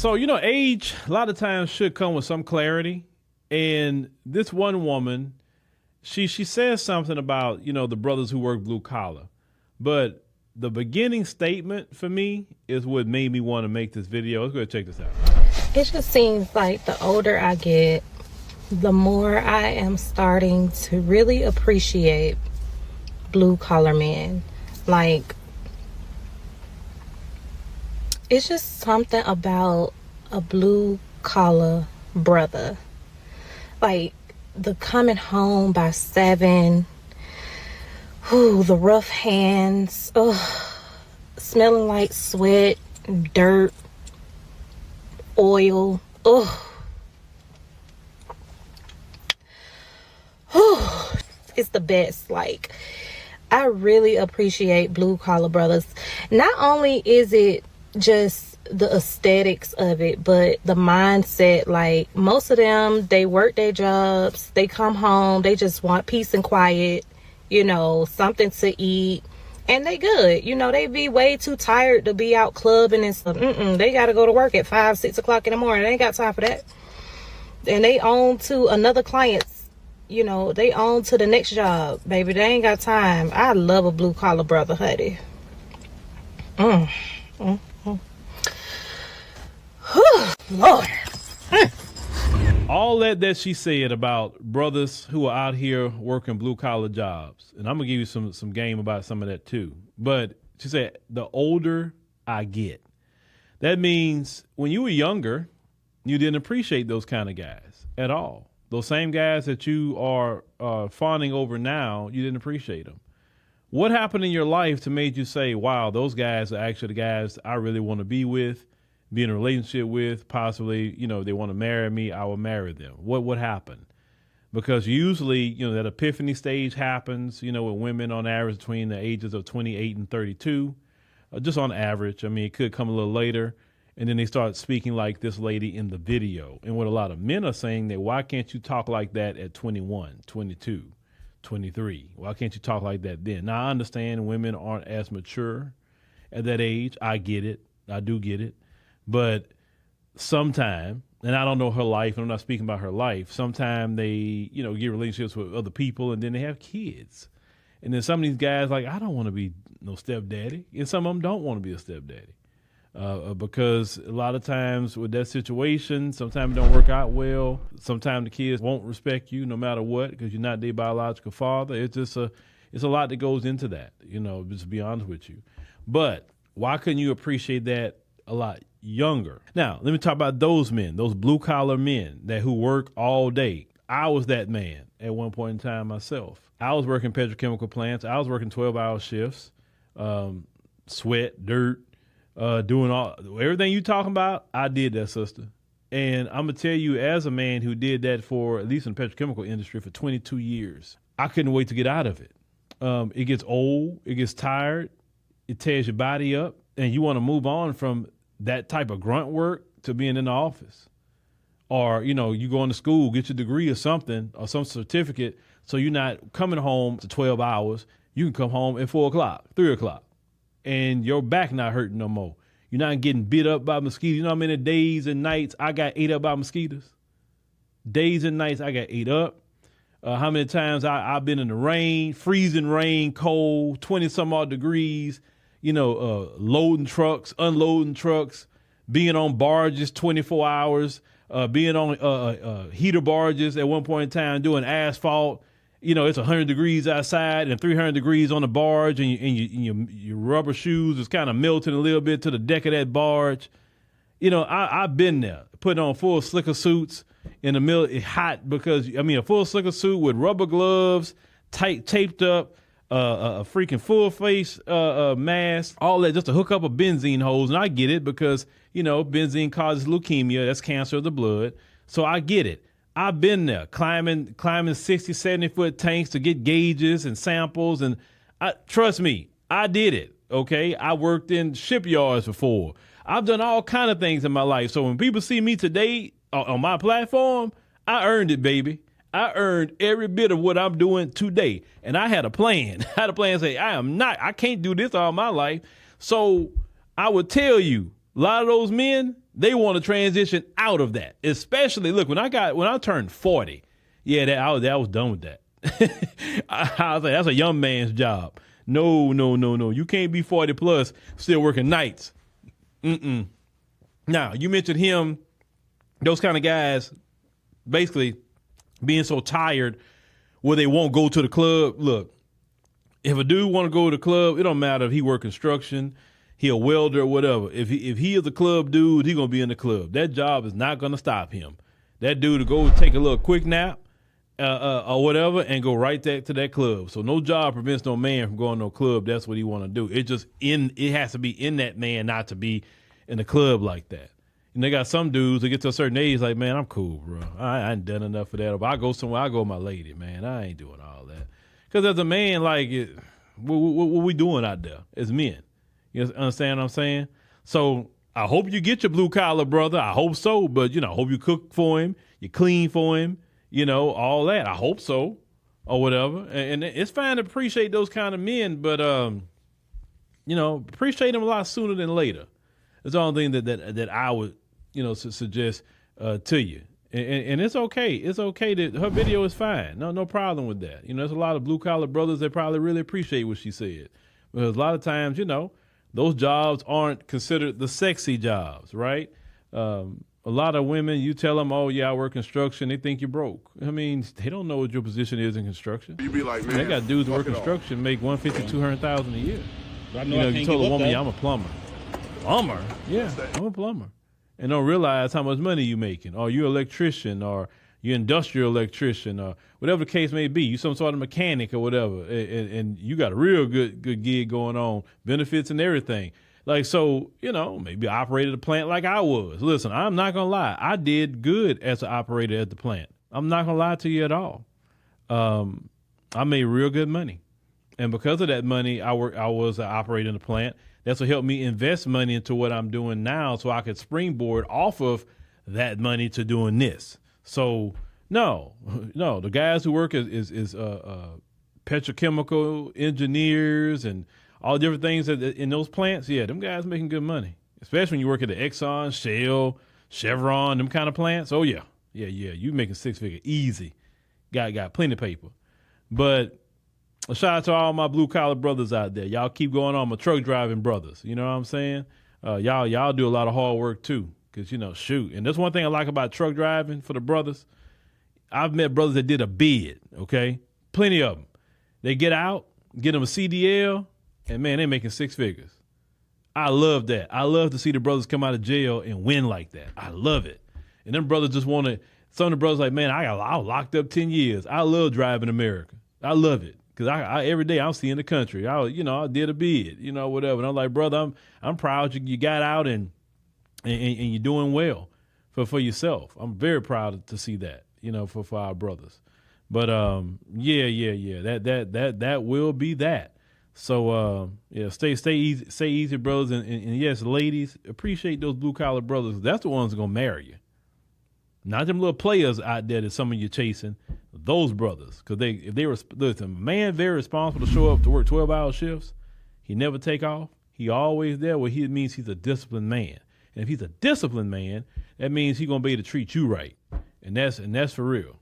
So, age a lot of times should come with some clarity. And this one woman, she says something about, the brothers who work blue collar. But the beginning statement for me is what made me want to make this video. Let's go ahead and check this out. It just seems like the older I get, the more I am starting to really appreciate blue collar men. Like, it's just something about a blue collar brother. Like, the coming home by 7, the rough hands, smelling like sweat, dirt, oil, it's the best. Like, I really appreciate blue collar brothers. Not only is it just the aesthetics of it, but the mindset. Like, most of them, they work their jobs, they come home, they just want peace and quiet, something to eat, and they good. They be way too tired to be out clubbing and stuff. They gotta go to work at 5, 6 o'clock in the morning. They ain't got time for that. And they on to another client's, they on to the next job, baby. They ain't got time. I love a blue collar brother, honey. Lord. All that she said about brothers who are out here working blue collar jobs, and I'm gonna give you some game about some of that too. But she said, the older I get, that means when you were younger, you didn't appreciate those kind of guys at all. Those same guys that you are fawning over now, you didn't appreciate them. What happened in your life to make you say, wow, those guys are actually the guys I really want to be with, be in a relationship with, possibly, they want to marry me, I will marry them. What happened? Because usually, that epiphany stage happens, with women on average between the ages of 28 and 32, just on average. I mean, it could come a little later. And then they start speaking like this lady in the video. And what a lot of men are saying, that why can't you talk like that at 21, 22, 23? Why can't you talk like that then? Now, I understand women aren't as mature at that age. I get it. I do get it. But sometime, and I don't know her life, and I'm not speaking about her life, sometime they, get relationships with other people and then they have kids. And then some of these guys, like, I don't want to be no stepdaddy. And some of them don't want to be a stepdaddy. Because a lot of times with that situation, sometimes it don't work out well. Sometimes the kids won't respect you no matter what, because you're not their biological father. It's just it's a lot that goes into that, just to be honest with you. But why couldn't you appreciate that a lot younger? Now, let me talk about those men, those blue collar men who work all day. I was that man at one point in time myself. I was working petrochemical plants. I was working 12-hour shifts, sweat, dirt, doing everything you talking about. I did that, sister. And I'm going to tell you, as a man who did that for, at least in the petrochemical industry, for 22 years, I couldn't wait to get out of it. It gets old. It gets tired. It tears your body up. And you want to move on from that type of grunt work to being in the office. Or, you going to school, get your degree or something, or some certificate, so you're not coming home to 12 hours. You can come home at 4 o'clock, 3 o'clock. And your back not hurting no more. You're not getting bit up by mosquitoes. You know how many days and nights I got ate up by mosquitoes? Days and nights I got ate up. How many times I've been in the rain, freezing rain, cold, 20-some-odd degrees, loading trucks, unloading trucks, being on barges 24 hours, being on heater barges at one point in time, doing asphalt. It's 100 degrees outside and 300 degrees on the barge, and your rubber shoes is kind of melting a little bit to the deck of that barge. I've been there, putting on full slicker suits in the middle. It's hot because, a full slicker suit with rubber gloves, taped up, a freaking full face mask, all that just to hook up a benzene hose. And I get it because, benzene causes leukemia. That's cancer of the blood. So I get it. I've been there climbing 60, 70-foot tanks to get gauges and samples. And trust me, I did it. Okay. I worked in shipyards before. I've done all kind of things in my life. So when people see me today on my platform, I earned it, baby. I earned every bit of what I'm doing today. And I had a plan. I had a plan to say, I can't do this all my life. So I would tell you, a lot of those men, They want to transition out of that. Especially, look, when I turned 40, yeah, I was done with that. I was like, that's a young man's job. No. You can't be 40 plus still working nights. Now, you mentioned him, those kind of guys basically being so tired where they won't go to the club. Look, if a dude want to go to the club, it don't matter if he work construction, he a welder or whatever. If he is a club dude, he going to be in the club. That job is not going to stop him. That dude to go take a little quick nap or whatever and go right back to that club. So no job prevents no man from going to no club. That's what he want to do. It has to be in that man not to be in the club like that. And they got some dudes that get to a certain age like, man, I'm cool, bro. I ain't done enough of that. If I go somewhere, I go with my lady, man. I ain't doing all that. Because as a man, like, what we doing out there as men? You understand what I'm saying? So I hope you get your blue collar brother. I hope so. But, I hope you cook for him. You clean for him. All that. I hope so or whatever. And it's fine to appreciate those kind of men, but, appreciate them a lot sooner than later. It's the only thing that I would, suggest to you. And it's okay. It's okay that her video is fine. No problem with that. There's a lot of blue collar brothers that probably really appreciate what she said. Because a lot of times, those jobs aren't considered the sexy jobs, right? A lot of women, you tell them, oh, yeah, I work construction, they think you're broke. I mean, they don't know what your position is in construction. You be like, man, they got dudes who work construction make $150,000, $200,000 a year. You told a woman, yeah, I'm a plumber. Plumber? Yeah, I'm a plumber. And don't realize how much money you making. Or you're an electrician, or you're industrial electrician, or whatever the case may be. You some sort of mechanic or whatever, and you got a real good gig going on, benefits and everything. Like, so, maybe I operated a plant like I was. Listen, I'm not going to lie. I did good as an operator at the plant. I'm not going to lie to you at all. I made real good money. And because of that money, I was an operator in the plant. That's what helped me invest money into what I'm doing now so I could springboard off of that money to doing this. So, no, the guys who work is petrochemical engineers and all different things in those plants, yeah, them guys making good money, especially when you work at the Exxon, Shell, Chevron, them kind of plants. Oh, yeah, you making six figure easy. Got plenty of paper. But a shout out to all my blue collar brothers out there. Y'all keep going on, my truck driving brothers. You know what I'm saying? Y'all do a lot of hard work too, because, shoot. And that's one thing I like about truck driving for the brothers. I've met brothers that did a bid, okay? Plenty of them. They get out, get them a CDL, and, man, they making six figures. I love that. I love to see the brothers come out of jail and win like that. I love it. And them brothers just want to, some of the brothers like, man, I was locked up 10 years. I love driving America. I love it. Because I every day I'm seeing the country. I did a bid, whatever. And I'm like, brother, I'm proud you got out and you're doing well for yourself. I'm very proud to see that, for our brothers. But that will be that. So stay easy, brothers, and yes, ladies, appreciate those blue collar brothers. That's the ones that are gonna marry you, not them little players out there that some of you chasing. Those brothers, because if they were listen, a man very responsible to show up to work 12-hour shifts. He never take off. He always there. Well, he means he's a disciplined man, and if he's a disciplined man, that means he's gonna be able to treat you right, and that's for real.